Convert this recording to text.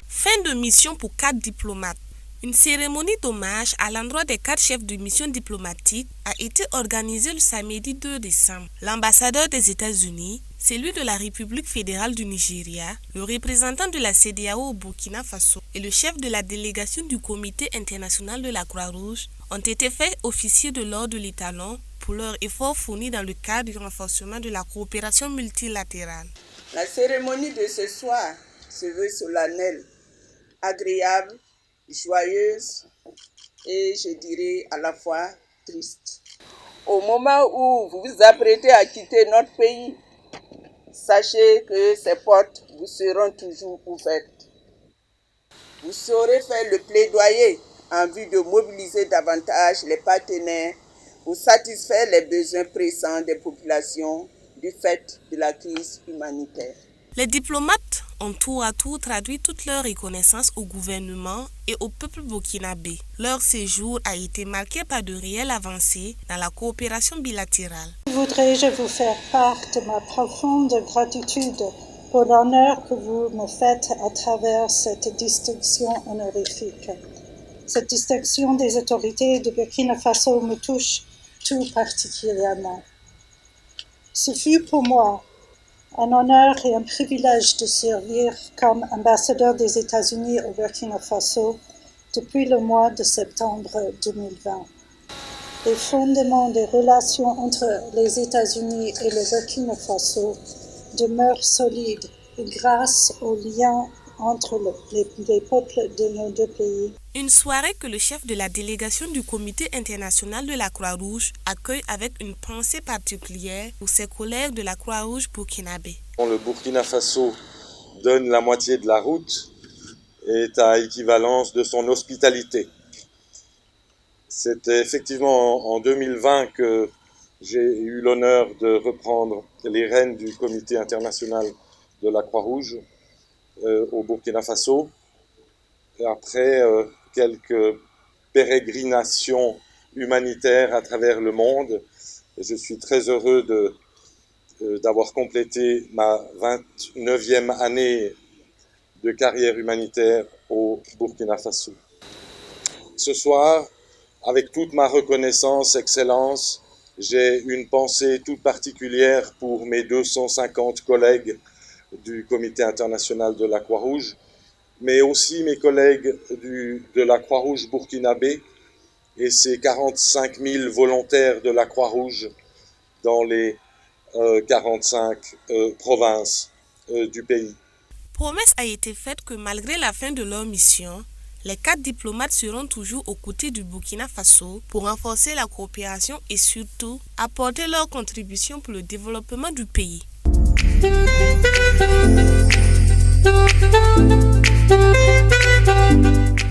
Fin de mission pour 4 diplomates. Une cérémonie d'hommage à l'endroit des 4 chefs de mission diplomatique a été organisée le samedi 2 décembre. L'ambassadeur des États-Unis, celui de la République fédérale du Nigeria, le représentant de la CEDEAO au Burkina Faso et le chef de la délégation du Comité international de la Croix-Rouge ont été faits officiers de l'ordre de l'Étalon pour leurs efforts fournis dans le cadre du renforcement de la coopération multilatérale. La cérémonie de ce soir se veut solennelle, agréable, joyeuse et je dirais à la fois triste. Au moment où vous vous apprêtez à quitter notre pays, sachez que ces portes vous seront toujours ouvertes. Vous saurez faire le plaidoyer en vue de mobiliser davantage les partenaires pour satisfaire les besoins pressants des populations du fait de la crise humanitaire. Les diplomates ont tour à tour traduit toute leur reconnaissance au gouvernement et au peuple burkinabé. Leur séjour a été marqué par de réelles avancées dans la coopération bilatérale. Voudrais-je vous faire part de ma profonde gratitude pour l'honneur que vous me faites à travers cette distinction honorifique. Cette distinction des autorités de Burkina Faso me touche tout particulièrement. Ce fut pour moi un honneur et un privilège de servir comme ambassadeur des États-Unis au Burkina Faso depuis le mois de septembre 2020. Les fondements des relations entre les États-Unis et le Burkina Faso demeurent solides grâce aux liens entre les peuples de nos deux pays. Une soirée que le chef de la délégation du Comité international de la Croix-Rouge accueille avec une pensée particulière pour ses collègues de la Croix-Rouge burkinabé. Le Burkina Faso donne la moitié de la route et est à équivalence de son hospitalité. C'était effectivement en 2020 que j'ai eu l'honneur de reprendre les rênes du Comité international de la Croix-Rouge au Burkina Faso. Et après quelques pérégrinations humanitaires à travers le monde, je suis très heureux d'avoir complété ma 29e année de carrière humanitaire au Burkina Faso. Ce soir, avec toute ma reconnaissance, Excellence, j'ai une pensée toute particulière pour mes 250 collègues du Comité international de la Croix-Rouge, mais aussi mes collègues de la Croix-Rouge burkinabé et ces 45 000 volontaires de la Croix-Rouge dans les 45 provinces du pays. Promesse a été faite que malgré la fin de leur mission, les 4 diplomates seront toujours aux côtés du Burkina Faso pour renforcer la coopération et surtout apporter leur contribution pour le développement du pays.